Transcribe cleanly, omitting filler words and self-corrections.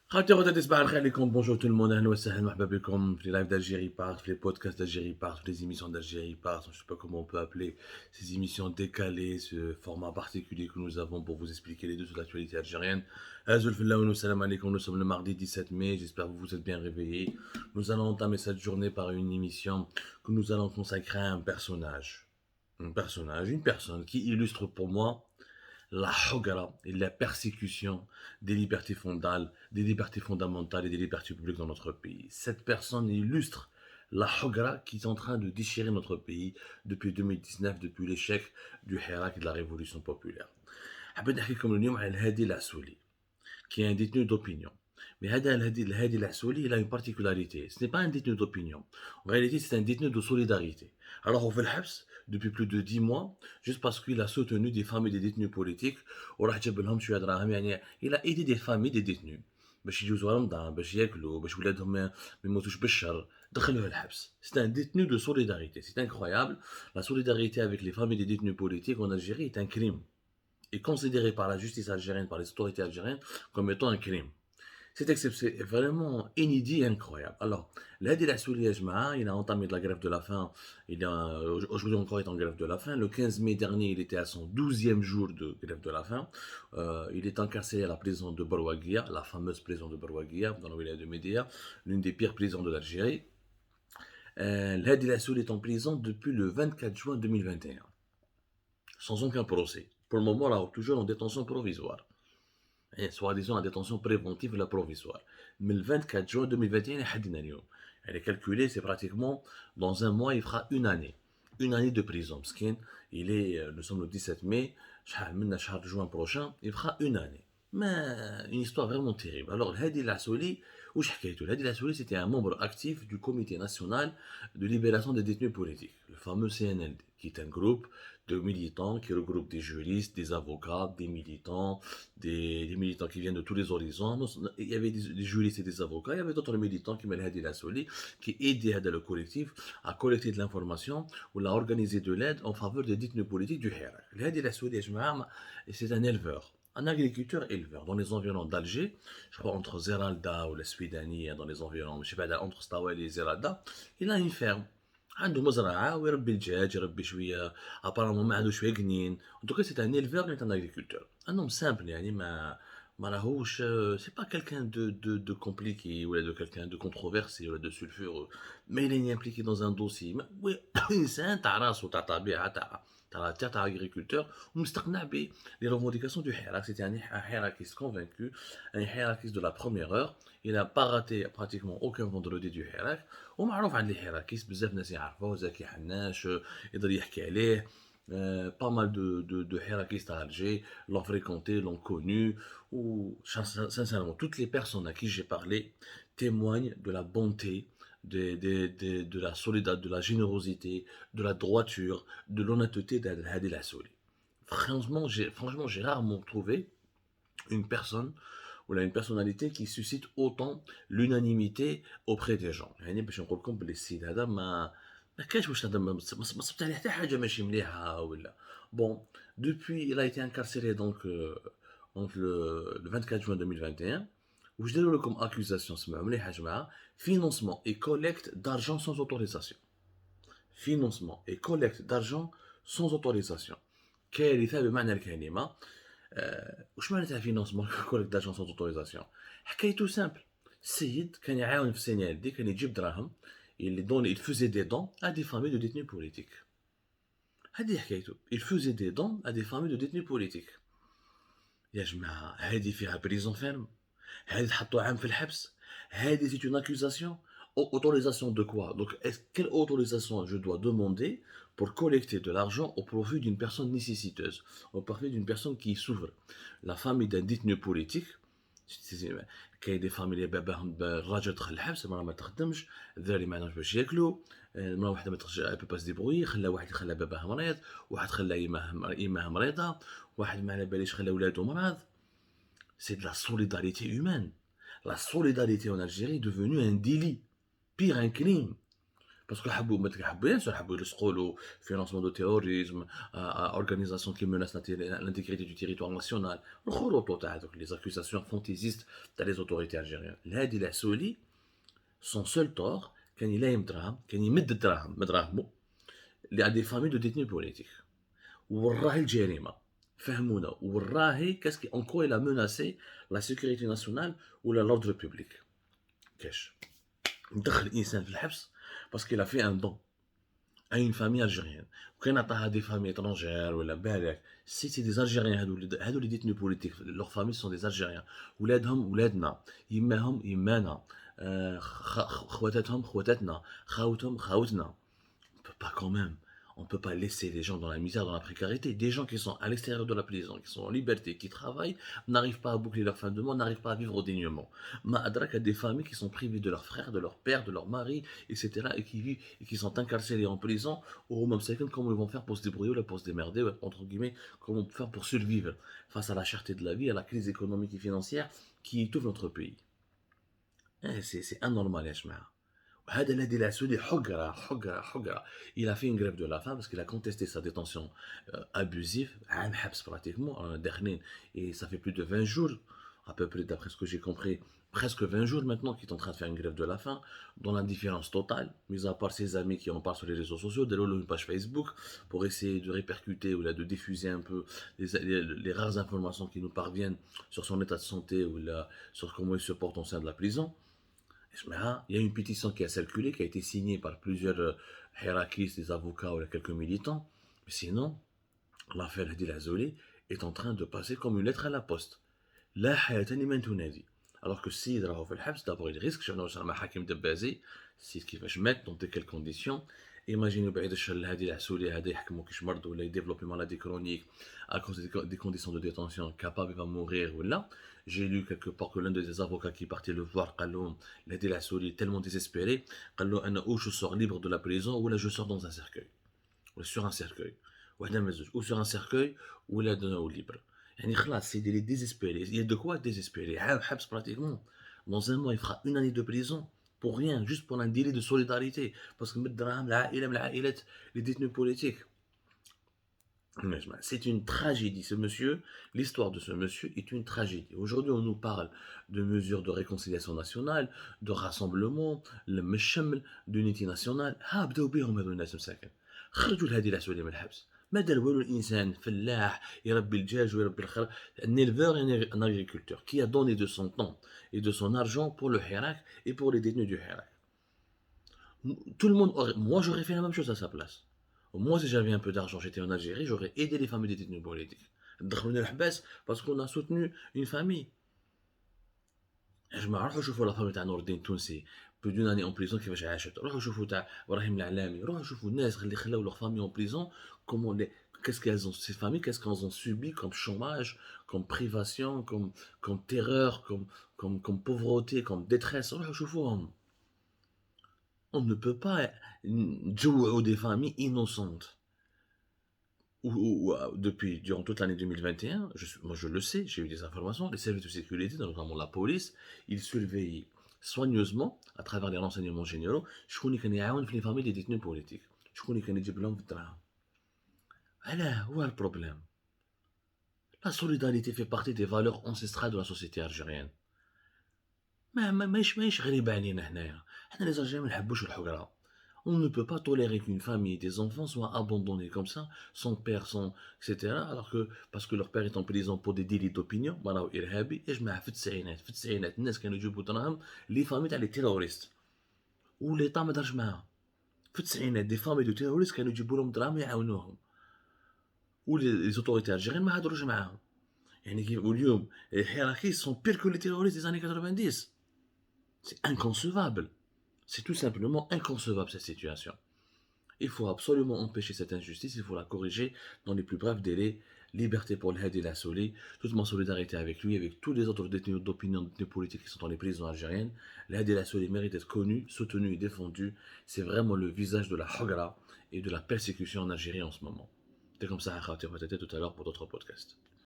خاوتي غدا تصبح الخير عليكم. بونجور تو المون، اهلا وسهلا، مرحبا بكم في لايف d'Algérie Part, في les podcasts d'Algérie Part, في les émissions d'Algérie Part. Je sais pas comment on peut appeler ces émissions décalées, ce format particulier que nous avons pour vous expliquer les deux sur l'actualité algérienne. Azul Fillaoun, salam alaikum. Nous sommes le mardi 17 mai, j'espère que vous vous êtes bien réveillés. Nous allons entamer cette journée par une émission que nous allons consacrer à un personnage. Un personnage, une personne qui illustre pour moi la hogara et la persécution des libertés fondamentales et des libertés publiques dans notre pays. Cette personne illustre la hogara qui est en train de déchirer notre pays depuis 2019, depuis l'échec du Hirak et de la révolution populaire. حبيت نحكيكم اليوم على الهادي العسولي qui est un détenu d'opinion. Mais Hadi Lassouli, il a une particularité. Ce n'est pas un détenu d'opinion. En réalité, c'est un détenu de solidarité. Alors, on fait le Habs depuis plus de 10 mois, juste parce qu'il a soutenu des familles des détenus politiques. Il a aidé des familles des détenus. باش يجوزوا رمضان باش ياكلوا باش ولادهم ما يموتوش بالشر دخلوه الحبس. C'est un détenu de solidarité, c'est incroyable. La solidarité avec les familles des détenus politiques en Algérie est un crime, est considéré par la justice algérienne, par les autorités algériennes, comme étant un crime. C'est vraiment inédit et incroyable. Alors, l'Hadi Lassouli Ajmaa, il a entamé de la grève de la faim. Aujourd'hui encore, il est en grève de la faim. Le 15 mai dernier, il était à son 12e jour de grève de la faim. Il est incarcéré à la prison de Barwaguia, la fameuse prison de Barwaguia, dans la wilaya de Médéa, l'une des pires prisons de l'Algérie. L'Hadi Lassouli est en prison depuis le 24 juin 2021, sans aucun procès. Pour le moment, là, toujours en détention provisoire. Et soi-disant la détention préventive et la provisoire. Mais le 24 juin 2021, elle est calculée, c'est pratiquement dans un mois, il fera une année. Une année de prison. Parce nous sommes le 17 mai, juin prochain, il fera une année. Mais une histoire vraiment terrible. Alors, Hadi Lassouli, Hadi Lassouli, c'était un membre actif du Comité national de libération des détenus politiques, le fameux CNLD, qui est un groupe de militants qui regroupe des juristes, des avocats, des militants, des militants qui viennent de tous les horizons. Il y avait des juristes et des avocats, il y avait d'autres militants qui m'ont Hadi Lassouli, qui aidaient le collectif à collecter de l'information ou à organiser de l'aide en faveur des détenus politiques du Hirak. Hadi Lassouli, c'est un éleveur, un agriculteur éleveur dans les environs d'Alger, je crois entre Zeralda ou la Suidanie, dans les environs, je sais pas, entre Stawali et Zeralda, il a une ferme. عنده مزرعة ويربي الدجاج يربي شوية ابارامون ما عنده شوية جنين. En tout cas, c'est un éleveur et un agriculteur. Un homme simple يعني ما راهوش c'est pas quelqu'un de compliqué ou de quelqu'un de controversé ou de sulfureux. Mais il est impliqué dans un dossier. Oui, إنسان تاع راسو تاع طبيعة تاع agriculteur ومستقنع les revendications du Hirak. C'était un Hirakiste convaincu, un Hirakiste de la première heure. Il n'a pas raté pratiquement aucun vendredi du Hirak. ومعروف عند الحراكيست بزاف ناس يعرفوه زكي حناش يقدر يحكي عليه. Pas mal de hirakistes à Alger l'ont fréquenté, l'ont connu, ou sincèrement, toutes les personnes à qui j'ai parlé témoignent de la bonté, de la solidarité, de la générosité, de la droiture, de l'honnêteté d'Hadi Lassouli. Franchement, j'ai rarement trouvé une personne ou là une personnalité qui suscite autant l'unanimité auprès des gens. يعني باش نقول لكم بلي السيد هذا ما كانش واش هذا ما صبت عليه حتى حاجه ماشي مليحه ولا. Bon, depuis il a été incarcéré donc entre le 24 juin 2021. وش داروا له comme accusation سمعوا مليح يا جماعه: financement et collecte d'argent sans autorisation. Financement et collecte d'argent sans autorisation. كارثه بمعنى الكلمه. واش معناتها فينونسمون كوليكت دارجون سون اوتوريزاسيون؟ حكايته سامبل. السيد كان يعاون في السنه هذه، كان يجيب دراهم il faisait des dons à des familles de détenus politiques. هذه حكايته. Il faisait des dons à des familles de détenus politiques. يا جماعه هذه فيها بريزون فيرم، هذه تحطوا عام في الحبس، هذه c'est une accusation. Autorisation de quoi? Donc, quelle autorisation je dois demander pour collecter de l'argent au profit d'une personne nécessiteuse, au profit d'une personne qui souffre? La famille d'un détenu politique, كاين دي فاميلي اللي باباهم الراجل دخل الحبس، المراه ما تخدمش، الذراري ما عندهمش باش ياكلوا، المراه وحده ما تخرج بو با ديبروي، خلى واحد خلى باباه مريض، واحد خلى يماه مريضه، واحد ما على باليش خلى ولادو مرض. C'est de la solidarité humaine. La solidarité en Algérie est devenue un délit, pire un crime. Bاسكو حبّوا bien sûr حبّوا يلصقوا له financement de terrorisme, organisation qui menace l'intégrité du territoire national. الخروطو تاع هاذوك les accusations fantaisistes تاع les autorités algériennes. الهادي العسولي son seul tort كان يلايم دراهم، كان يمد الدراهم من دراهمو à des familles de détenus politiques. وراهي الجريمة، فهمونا، وراهي en quoi il a menacé la sécurité nationale ولا l'ordre public. كاش ندخل الإنسان في الحبس parce qu'il a fait un don à une famille algérienne. وكان عطاها des familles étrangères ولا بالك c'est des Algériens هادو les détenus politiques leurs familles sont des Algériens ولادهم ولادنا يماهم يمانا خواتاتهم خواتاتنا خاوتهم خاوتنا. On peut pas quand même, on peut pas laisser les gens dans la misère, dans la précarité. Des gens qui sont à l'extérieur de la prison, qui sont en liberté, qui travaillent, n'arrivent pas à boucler leur fin de mois, n'arrivent pas à vivre dignement. Ma'adrak a des familles qui sont privées de leurs frères, de leurs pères, de leurs maris, etc. et qui vivent et qui sont incarcérés en prison. Au même second, comment ils vont faire pour se débrouiller, là, pour se démerder, ouais, entre guillemets, comment faire pour survivre face à la cherté de la vie, à la crise économique et financière qui étouffe notre pays. C'est anormal, Yashma. هذا الذي العسولي حقرة. Il a fait une grève de la faim parce qu'il a contesté sa détention abusive. عام حبس pratiquement داخلين et ça fait plus de 20 jours à peu près d'après ce que j'ai compris, presque 20 jours maintenant qu'il est en train de faire une grève de la faim dans l'indifférence totale, mis à part ses amis qui en parlent sur les réseaux sociaux, d'aller une page Facebook pour essayer de répercuter ou là, de diffuser un peu les rares informations qui nous parviennent sur son état de santé ou là, sur comment il se porte au sein de la prison. Il y a une pétition qui a circulé, qui a été signée par plusieurs hiérarchistes, des avocats ou quelques militants. Mais sinon, l'affaire Hadi Azoli est en train de passer comme une lettre à la poste. لا حياة لمن تنادي. Alors que si راهو في الحبس, d'abord il risque شنو مع حاكم دبازي, si كيفاش مات, dans de quelles conditions. Imaginez بعيد الشر الهادي العسولي هذا يحكموا كيش مرض ولا يديفلوبي maladie chronique à cause des conditions de détention, capable il va mourir ou là. J'ai lu quelque part que l'un des avocats qui partait le voir قال لهم الهادي العسولي tellement désespéré قال له انا ou je sors libre de la prison ou là je sors dans un cercueil ou sur un cercueil ou sur un cercueil ou là ou libre. يعني خلاص c'est des désespérés. Il y a de quoi désespérer. حبس pratiquement. Dans un mois il fera une année de prison pour rien, juste pour un délit de solidarité parce que مدراهم العائلة من العائلات les détenus politiques. C'est une tragédie, ce monsieur. L'histoire de ce monsieur est une tragédie. Aujourd'hui, on nous parle de mesures de réconciliation nationale, de rassemblement, d'unité nationale. بداو بهم هذو الناس مساكن. خرجوا الهادي العسولي من الحبس. ما دار والو الانسان فلاح يربي الدجاج ويربي الخرا. Un éleveur et un agriculteur qui a donné de son temps et de son argent pour le Hirak et pour les détenus du Hirak. Tout le monde moi j'aurais fait la même chose à sa place. Moi, si j'avais un peu d'argent, j'étais en Algérie, j'aurais aidé les familles des détenus politiques. Parce qu'on a soutenu une famille. Je me rappelle, je vois la famille de Nourdine Tounsi, plus d'une année en prison, qui va chez Hachet. Je vois Ibrahim L'Alami, je vois Nes, qui ont leur famille en prison, qu'est-ce qu'elles ont, ces familles, qu'est-ce qu'elles ont subi comme chômage, comme privation, comme terreur, comme pauvreté, comme détresse. Je vois. On ne peut pas jouer des familles innocentes. Depuis, durant toute l'année 2021, moi je le sais, j'ai eu des informations, les services de sécurité, notamment la police, ils surveillent soigneusement, à travers les renseignements généraux, شكون اللي كان يعاون في les familles des détenus politiques. شكون اللي كان يجيب لهم في الدراهم. هلا هو البروبليم. La solidarité fait partie des valeurs ancestrales de la société algérienne. ماهيش غريبة علينا هنايا. حنا les Algériens ما نحبوش الحقرة. On ne peut pas tolérer qu'une famille et des enfants soient abandonnés comme ça, sans père, sans etc. Alors que parce que leur père est en prison pour des délits d'opinion, راهو إرهابي. يجمع في التسعينات الناس كانوا يجيبوا دراهم les familles تاع les terroristes. والإيطا ما دارش معاهم. في التسعينات des familles de terroristes كانوا يجيبوا لهم دراهم يعاونوهم. les autorités algériennes ما هضروش معاهم. يعني واليوم les hiérarchies sont pires que les terroristes des années 90. C'est inconcevable. C'est tout simplement inconcevable cette situation. Il faut absolument empêcher cette injustice, il faut la corriger dans les plus brefs délais. Liberté pour le Hadi L'Assouli, toute ma solidarité avec lui, avec tous les autres détenus d'opinion, détenus politiques qui sont dans les prisons algériennes. Le Hadi L'Assouli mérite d'être connu, soutenu et défendu. C'est vraiment le visage de la hagra et de la persécution en Algérie en ce moment. C'est comme ça, à tout à l'heure pour d'autres podcasts.